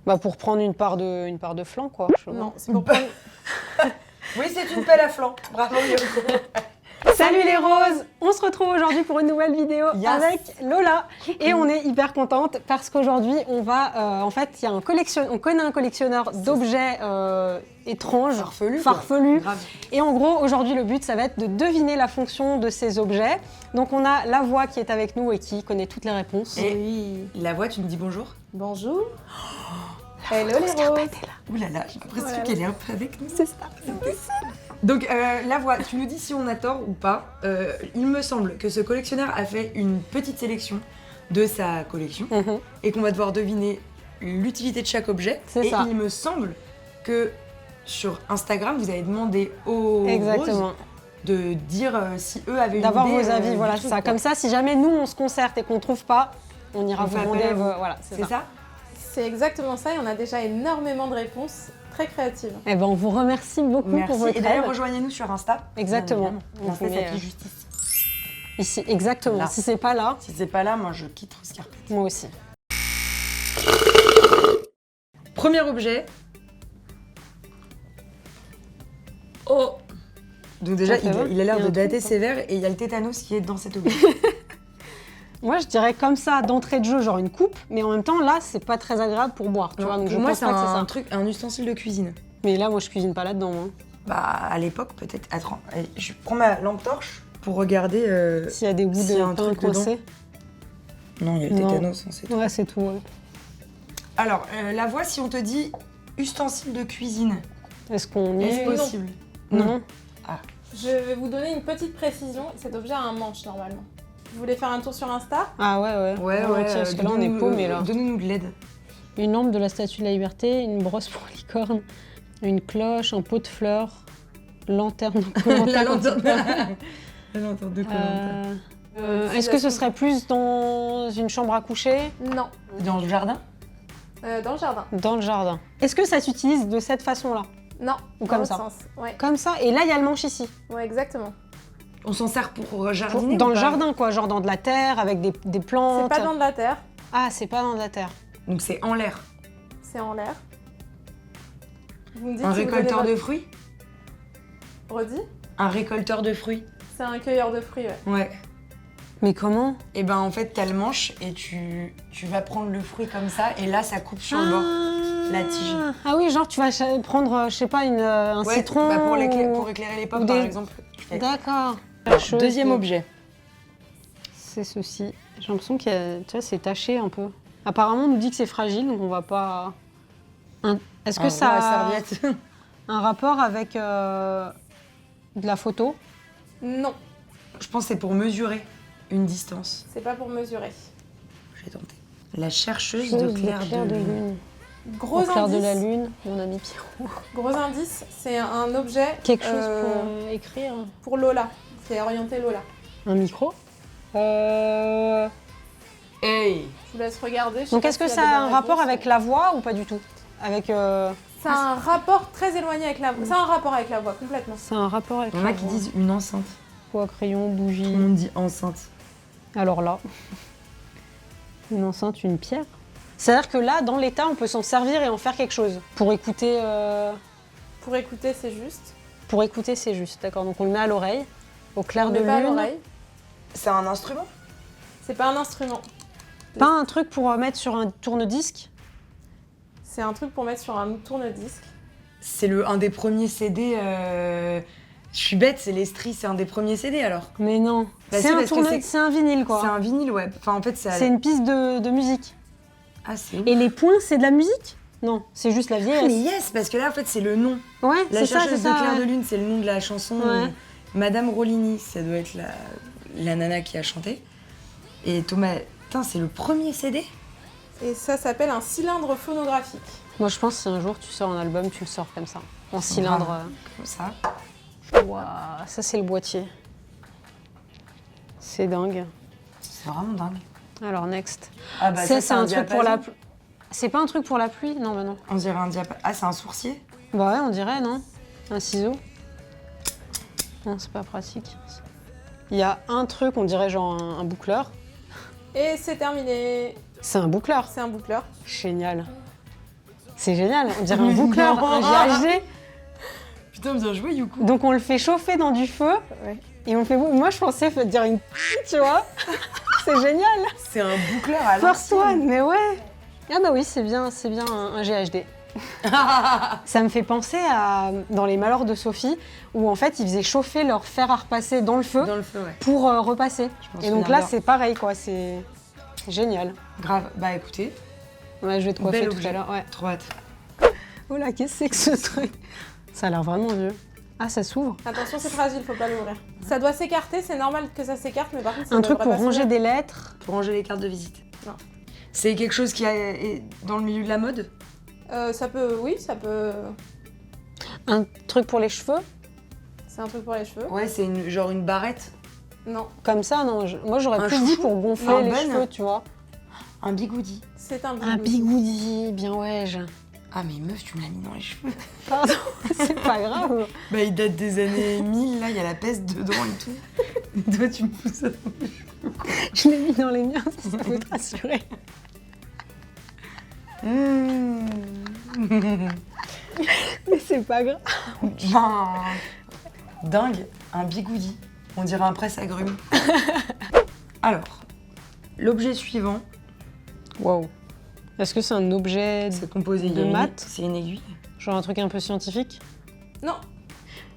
Bah pour prendre une part de flanc, quoi. Non, c'est pour prendre... Oui, c'est une pelle à flanc. Bravo, Yoko. Salut les roses! On se retrouve aujourd'hui pour une nouvelle vidéo avec Lola. Et on est hyper contente parce qu'aujourd'hui, on va... en fait, on connaît un collectionneur d'objets étranges, farfelus. Et en gros, aujourd'hui, le but, ça va être de deviner la fonction de ces objets. Donc, on a la voix qui est avec nous et qui connaît toutes les réponses. Et Oui. la voix, tu me dis bonjour? Bonjour. Hello les roses. Ouh là là, j'ai l'impression qu'elle est un peu avec nous. C'est ça. Donc, la voix, tu nous dis si on a tort ou pas. Il me semble que ce collectionneur a fait une petite sélection de sa collection et qu'on va devoir deviner l'utilité de chaque objet. C'est ça. Et il me semble que sur Instagram, vous avez demandé aux Exactement. roses de dire si eux avaient une idée. D'avoir vos avis, voilà, du c'est truc, ça. quoi. Comme ça, si jamais nous, on se concerte et qu'on ne trouve pas, on ira On vous fait demander... appel à vous. Voilà, C'est ça? C'est exactement ça et on a déjà énormément de réponses très créatives. Eh ben, on vous remercie beaucoup pour Merci. votre Et d'ailleurs, aide. rejoignez-nous sur Insta. Exactement. On Insta vous met, s'appuie juste ici. Ici, exactement. Là. Si c'est pas là, Si c'est pas là, moi je quitte Scarpette. moi aussi. Premier objet. Oh! Donc déjà, Ça fait mal. il a l'air Il y a de un dater truc, hein. sévère et il y a le tétanos qui est dans cet objet. Moi, je dirais comme ça, d'entrée de jeu, genre une coupe, mais en même temps, là, c'est pas très agréable pour boire, tu vois, donc je Pour moi, pense c'est pas que c'est ça. un truc, un ustensile de cuisine. Mais là, moi, je cuisine pas là-dedans. Hein. Bah, à l'époque, peut-être. Attends, allez, je prends ma lampe torche pour regarder. S'il y a des bouts s'il y de a un pain truc dedans. coincés. Non, il y a le Non. tétanos, hein, c'est tout. Ouais, c'est tout. Ouais. Alors, la voix, si on te dit ustensile de cuisine, Est-ce qu'on y est-ce est possible? Non. Je vais vous donner une petite précision. Cet objet a un manche normalement. Vous voulez faire un tour sur Insta? Ah ouais. Ouais, tiens, parce que là, on est paumés, là. Donne-nous de l'aide. Une lampe de la Statue de la Liberté, une brosse pour licorne, une cloche, un pot de fleurs, lanterne de Koh-Lanta. La lanterne. La lanterne de Koh-Lanta. Est-ce que ce serait plus dans une chambre à coucher? Non. Dans le jardin? Dans le jardin? Dans le jardin. Est-ce que ça s'utilise de cette façon-là? Non. Ou Dans comme l'autre ça? sens. Ouais. Comme ça? Et là, il y a le manche ici. Ouais, exactement. On s'en sert pour jardiner? Dans ou le pas? jardin, quoi. Genre dans de la terre, avec des plantes. C'est pas dans de la terre, Ah, c'est pas dans de la terre. Donc c'est en l'air. c'est en l'air. Vous me dites Un si vous récolteur donnez de fruits? votre- Redis? Un récolteur de fruits. C'est un cueilleur de fruits, ouais. Ouais. Mais comment? Et ben en fait, t'as le manche et tu vas prendre le fruit comme ça et là, ça coupe sur le bord. La tige. Ah oui, genre tu vas prendre, je sais pas, un Ouais, citron. bah pour ou- éclairer les ou pommes, des- par exemple. D'accord. Deuxième objet. C'est ceci. J'ai l'impression qu'il y a, tu vois, c'est taché un peu. Apparemment, on nous dit que c'est fragile, donc on va pas. Est-ce que ça La a serviette. un rapport avec de la photo? Non, Je pense que c'est pour mesurer une distance. c'est pas pour mesurer. J'ai tenté. La chercheuse de clair de lune. Gros Au clair de la indice, lune, mon ami Pierrot. gros indice, c'est un objet Quelque chose pour écrire. pour Lola. C'est orienté Lola. Un micro. Hey! Je vous laisse regarder. je sais Donc pas est-ce que s'il y ça des a un bonnes rapport réponses. avec la voix ou pas du tout? Avec. Ça a un rapport très éloigné avec la voix. Ça a un rapport avec la voix, complètement. C'est un rapport avec Il y en la a qui voix. disent une enceinte. Poids, crayon, Tout bougie. le monde dit enceinte. Alors là, une enceinte, une pierre. C'est-à-dire que là, dans l'état, on peut s'en servir et en faire quelque chose. Pour écouter, Pour écouter, c'est juste. c'est juste. D'accord, donc on le met à l'oreille, au clair On de met pas à lune. l'oreille. C'est un instrument? C'est pas un instrument. Pas un truc pour mettre sur un tourne-disque. C'est un truc pour mettre sur un tourne-disque. C'est un des premiers CD. Je suis bête, c'est l'Estrie, c'est un des premiers CD alors. Mais non, Bah c'est si, un parce que tourne, c'est un vinyle quoi. C'est un vinyle, ouais. Enfin, en fait, C'est une piste de musique. Ah, c'est ouf. Et les points, c'est de la musique? Non, c'est juste la Ah, vieillesse. mais yes, parce que là, en fait, c'est le nom. Ouais, La c'est ça, chercheuse c'est de ça. clair de ouais. lune, c'est le nom de la chanson. Ouais. Madame Rollini, ça doit être la nana qui a chanté. Et Thomas, putain, c'est le premier CD? Et ça s'appelle un cylindre phonographique. Moi, je pense que si un jour tu sors un album, tu le sors comme ça, en cylindre. Comme ça. Waouh, ça c'est le boîtier. C'est dingue. C'est vraiment dingue. Alors, next. Ah bah C'est un truc pour la diapason. pluie. C'est pas un truc pour la pluie? Non, bah non. On dirait un diapason. Ah, c'est un sourcier? Bah ouais, on dirait, non? Un ciseau? Non, c'est pas pratique. Il y a un truc, on dirait genre un boucleur. Et c'est terminé. C'est un boucleur. C'est un boucleur. Génial. C'est génial, on dirait un boucleur, un GHD. Putain, bien joué, Yuko. Donc on le fait chauffer dans du feu Ouais. et on le fait... Moi, je pensais dire une... tu vois. C'est génial. C'est un boucleur à First l'ancienne. one, mais ouais. Ah bah oui, c'est bien un GHD. Ça me fait penser à dans Les Malheurs de Sophie, où en fait ils faisaient chauffer leur fer à repasser dans le feu Dans le feu, ouais. pour repasser. m'en Et donc souviens là bien. c'est pareil quoi, c'est génial. Grave. Bah écoutez, Ouais, je vais te coiffer bel tout objet. à l'heure. Ouais. Trop hâte. Oh là, qu'est-ce que c'est que ce truc? Ça a l'air vraiment vieux. Ah, ça s'ouvre. Attention, c'est fragile, faut pas l'ouvrir. Ça doit s'écarter, c'est normal que ça s'écarte, mais par contre, ça Un truc devrait pour pas ranger s'ouvrir. des lettres. Pour ranger les cartes de visite. Non. C'est quelque chose qui est dans le milieu de la mode? Ça peut, oui, ça peut. Un truc pour les cheveux. C'est un truc pour les cheveux. Ouais, c'est genre une barrette. Non, Comme ça, non. Moi j'aurais Un plus dit chouchou. pour gonfler Un les bun. cheveux, tu vois. Un bigoudi. c'est un Un bigoudi. bigoudi, bien ouais. Ah mais meuf, tu me l'as mis dans les cheveux. Pardon, c'est pas grave. Bah il date des années 1000, là, il y a la peste dedans et tout. Et toi, tu me fous ça dans les cheveux. Je l'ai mis dans les miens, si ça peut te rassurer. Mais c'est pas grave. Ben, dingue, un bigoudi. On dirait un presse-agrumes. Alors, l'objet suivant, Waouh. Est-ce que c'est un objet c'est composé De il y a maths. C'est une aiguille. genre un truc un peu scientifique? Non,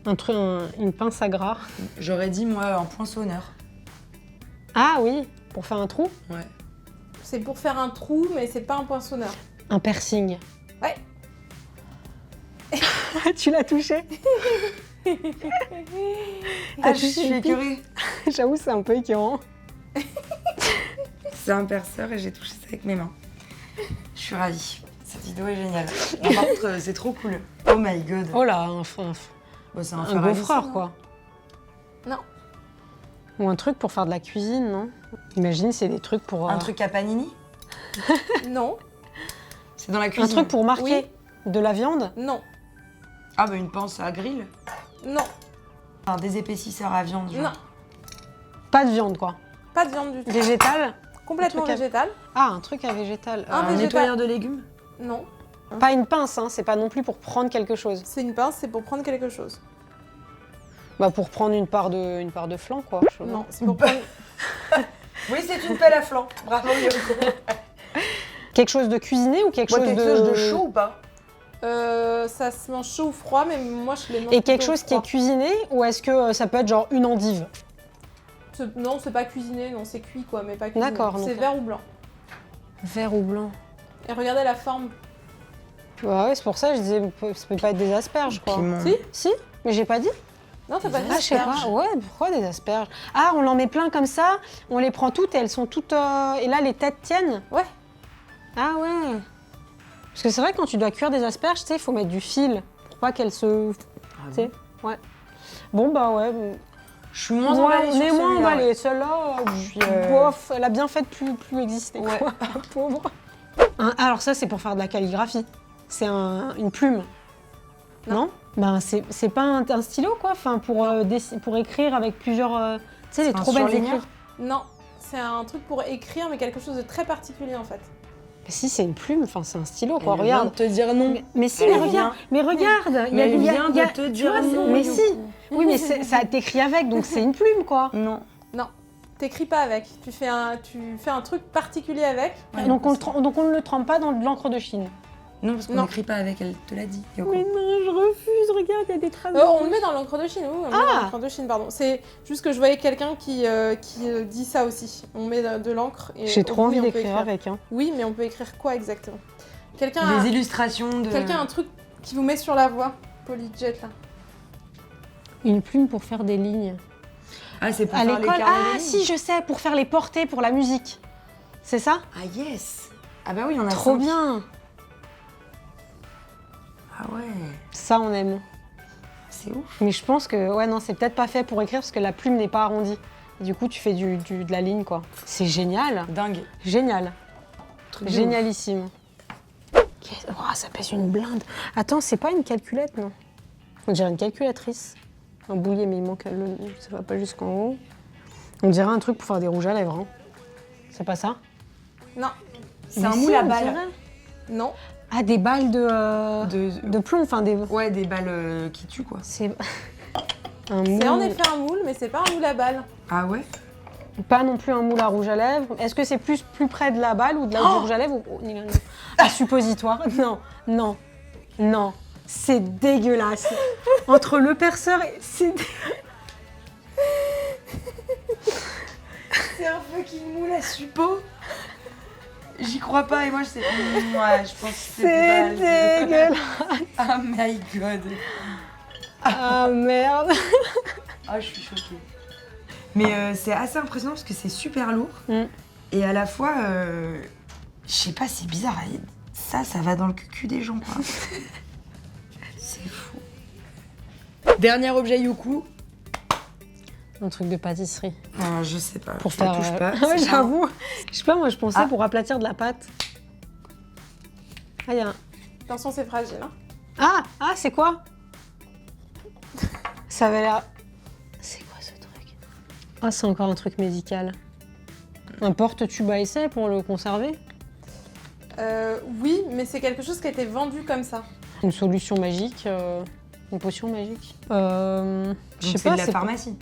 Un truc, une pince à gras? J'aurais dit, moi, un poinçonneur. Ah oui, pour faire un trou? Ouais. c'est pour faire un trou, mais c'est pas un poinçonneur. Un piercing. Ouais. Tu l'as touché? Ah, T'as je suis touché le pic? écœurée. J'avoue, c'est un peu écœurant. C'est un perceur et j'ai touché ça avec mes mains. Je suis ravie. Cette vidéo est géniale. Par contre, c'est trop cool. Oh my god. Oh là, Bon, c'est un fer à gaufreur visser, quoi. Non, Ou un truc pour faire de la cuisine, non? Imagine, c'est des trucs pour... Un truc à panini? non, C'est dans la un cuisine. truc pour marquer Oui. de la viande? non, Ah bah une pince à grill. non, Enfin, des épaississeurs à viande. Genre. non. Pas de viande quoi. Pas de viande du tout. Végétal? Complètement un truc à- végétal. Ah, un truc à végétal. Un Un végétal. nettoyeur de légumes? Non, Pas une pince, hein, c'est pas non plus pour prendre quelque chose. c'est une pince, c'est pour prendre quelque chose. Bah pour prendre une part de flan quoi. je sais pas. Non, c'est pour prendre. Oui, c'est une pelle à flanc. Bravo, Yoko. Quelque chose de cuisiné ou quelque chose quelque de... chose de chaud ou pas? Ça se mange chaud ou froid, mais moi je les mange. Et quelque plutôt chose qui est froid. cuisiné ou est-ce que ça peut être genre une endive? Non, c'est pas cuisiné, non, c'est cuit quoi, mais pas cuisiné. D'accord, donc- C'est vert ou blanc. Vert ou blanc? Et regardez la forme. Ouais, c'est pour ça que je disais ça peut pas être des asperges quoi. Piment. Si. Si? Mais j'ai pas dit? Non, t'as pas dit Ah, je sais asperge. pas. Ouais, pourquoi des asperges? Ah, on en met plein comme ça, on les prend toutes et elles sont toutes... Et là, les têtes tiennent? Ouais. Ah ouais. Parce que c'est vrai, quand tu dois cuire des asperges, tu sais, il faut mettre du fil pour pas qu'elles se... Ah Tu sais, ouais. Bon, bah ouais. Je suis moins Ouais, emballée on sur est moins celui-là, emballé. ouais. Celle-là, Puis, bof, elle a bien fait de plus exister. Ouais. Quoi. Pauvre. Alors ça, c'est pour faire de la calligraphie. C'est une plume. Non, Ben, c'est pas un stylo, quoi. Enfin, pour écrire avec plusieurs... tu sais, les C'est un trop belles surligneur. écrits. Non, c'est un truc pour écrire, mais quelque chose de très particulier en fait. Mais si, c'est une plume. Enfin, c'est un stylo, Elle quoi. vient Regarde. de te dire non. Mais si, Elle mais regarde. Mais regarde. Mais elle vient il y a- de te tu dire vois, non, Mais Yoko. si. Oui, mais ça t'écrit avec, donc c'est une plume, quoi. Non. Non, t'écris pas avec. Tu fais un truc particulier avec. Ouais, donc on ne le trempe pas dans de l'encre de Chine. Non, parce qu'on Non. n'écrit pas avec, elle te l'a dit. Yoko. Mais non, je refuse. Regarde, il y a des traces. On le met dans l'encre de Chine, oui, on le met dans l'encre de Chine, pardon. C'est juste que je voyais quelqu'un qui dit ça aussi. On met de l'encre et J'ai au trop bout, envie on peut d'écrire écrire. avec. Hein. Oui, mais on peut écrire quoi exactement? Quelqu'un a, Des illustrations de. quelqu'un a un truc qui vous met sur la voie, Polyjet là. Une plume pour faire des lignes. Ah, c'est pour À faire les l'école, carnets ah des si, lignes. je sais, pour faire les portées pour la musique. C'est ça? Ah, yes. Ah, bah oui, on a Trop 5. bien. Ah, ouais. Ça, on aime. C'est ouf. Mais je pense que, ouais, non, c'est peut-être pas fait pour écrire parce que la plume n'est pas arrondie. Et du coup, tu fais de la ligne, quoi. C'est génial. Dingue. Génial. Truc de Génialissime. Oh, ça pèse une blinde. Attends, c'est pas une calculette, non? On dirait une calculatrice. Un boulier, mais il manque ça va pas jusqu'en haut. On dirait un truc pour faire des rouges à lèvres. Hein. C'est pas ça? Non, C'est Mais un si, moule à on balles. dirait. non, Ah, des balles de plomb, enfin des... Ouais, des balles qui tuent, quoi. C'est un moule. C'est en effet un moule, mais c'est pas un moule à balles. Ah ouais? Pas non plus un moule à rouge à lèvres. Est-ce que c'est plus près de la balle ou de la du rouge à lèvres ou... Un suppositoire? Non, non, non. C'est dégueulasse. Entre le perceur et... C'est un fucking moule à suppo. J'y crois pas et moi je sais. Ouais, je pense que c'est dégueulasse. Oh my god. Ah merde. Ah, je suis choquée. Mais c'est assez impressionnant parce que c'est super lourd. Et à la fois, je sais pas, c'est bizarre. Ça va dans le cul des gens, quoi. C'est fou. Dernier objet Youku. Un truc de pâtisserie. Je sais pas. Pour je faire. touche pas. Ouais, j'avoue. Je sais pas, moi je pensais pour aplatir de la pâte. Ah, y a un... Attention, c'est fragile. Ah, c'est quoi? Ça avait l'air. C'est quoi ce truc? Ah, c'est encore un truc médical. Un porte-tube à essai pour le conserver? Oui, mais c'est quelque chose qui a été vendu comme ça. Une solution magique, une potion magique. Je Donc sais c'est pas. de la pharmacie.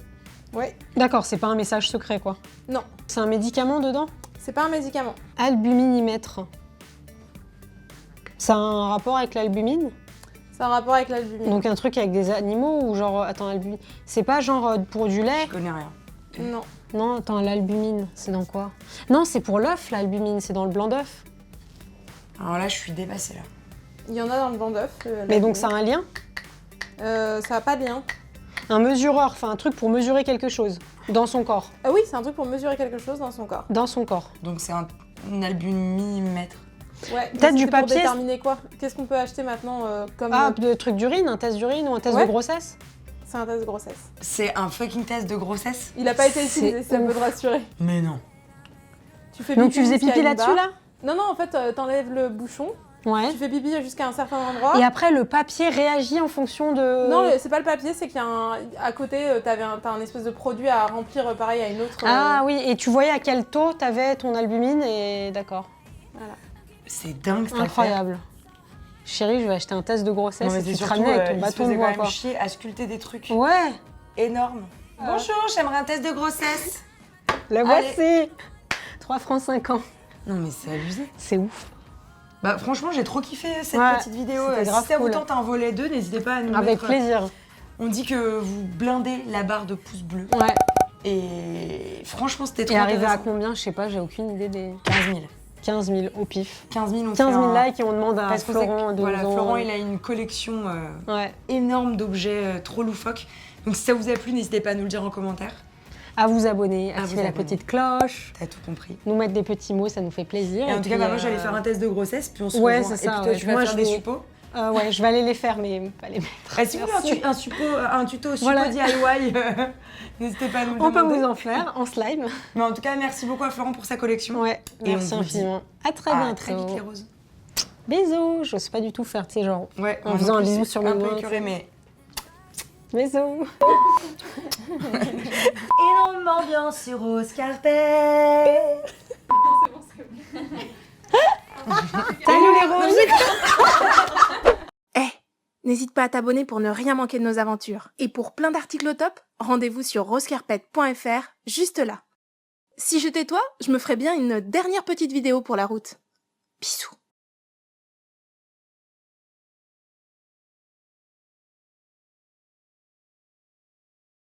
Ouais. D'accord, c'est pas un message secret quoi. Non, C'est un médicament dedans? c'est pas un médicament. Albuminimètre. Ça a un rapport avec l'albumine? C'est un rapport avec l'albumine. Donc un truc avec des animaux ou genre... Attends, albumine... C'est pas genre pour du lait? Je connais rien. Non. Non, attends, l'albumine, c'est dans quoi? Non, c'est pour l'œuf, l'albumine, c'est dans le blanc d'œuf. Alors là, je suis dépassée là. Il y en a dans le blanc d'œuf. Mais donc ça a un lien? Ça n'a pas de lien. Un mesureur, enfin un truc pour mesurer quelque chose dans son corps. Ah oui, c'est un truc pour mesurer quelque chose dans son corps. Dans son corps. Donc c'est un albumimètre. Ouais. Peut-être du pour papier. déterminer quoi? Qu'est-ce qu'on peut acheter maintenant comme... Ah, de trucs d'urine, un test d'urine ou un test Ouais. de grossesse? C'est un test de grossesse. C'est un fucking test de grossesse? Il a pas été C'est utilisé, ça peut te rassurer. Mais non. Tu fais Donc tu faisais jusqu'à pipi une là-dessus barre. là? Non, non, en fait, t'enlèves le bouchon, Ouais. tu fais pipi jusqu'à un certain endroit. Et après le papier réagit en fonction de... Non, c'est pas le papier, c'est qu'il y a à côté, t'as un espèce de produit à remplir pareil à une autre... Ah oui, et tu voyais à quel taux t'avais ton albumine et d'accord. Voilà. C'est dingue cette Incroyable. Chérie, je vais acheter un test de grossesse et tu te ramenais avec ton bâton de bois. bois Il se faisait quand quoi. même chier à sculpter des trucs Ouais. énormes. Bonjour, j'aimerais un test de grossesse. La voici. 3 francs 50. Non mais c'est abusé. C'est ouf. Bah franchement, j'ai trop kiffé cette Ouais, petite vidéo. c'était Si grave ça vous cool. tente un volet 2, n'hésitez pas à nous Avec mettre... plaisir. On dit que vous blindez la barre de pouces bleus. Ouais. Et franchement, c'était trop Et arrivé à intéressant. combien? Je sais pas, j'ai aucune idée des... 15 000. 15 000 au pif. 15 000, on 15 000 fait un... likes et on demande à Parce que Florent de voilà, nous en- Florent, il a une collection Ouais. énorme d'objets trop loufoques. Donc si ça vous a plu, n'hésitez pas à nous le dire en commentaire. À vous abonner, À activer vous la abonner. petite cloche, T'as tout compris. nous mettre des petits mots, ça nous fait plaisir. Et en tout cas, puis, bah, moi, j'allais faire un test de grossesse, puis on se Ouais, revoit. c'est ça, Et puis toi, ouais. tu vas Moi, faire je des vais- suppos. Ouais, je vais aller les faire, mais pas les mettre. Si vous voulez un tuto suppo Voilà. DIY, n'hésitez pas à nous le On peut demander. vous en faire en slime. Mais en tout cas, merci beaucoup à Florent pour sa collection. Ouais, Et merci on vous dit infiniment. À très À bientôt. très vite les roses. Bisous. J'ose pas du tout faire, tu sais, genre, Ouais, en moi faisant non un plus, bisou c'est sur mes un peu doigts. écœuré, mais... Bisous. Énormément d'ambiance sur Rose Carpet. Salut les roses. N'hésite pas à t'abonner pour ne rien manquer de nos aventures. Et pour plein d'articles au top, rendez-vous sur rosecarpet.fr, juste là. Si j'étais toi, je me ferais bien une dernière petite vidéo pour la route. Bisous.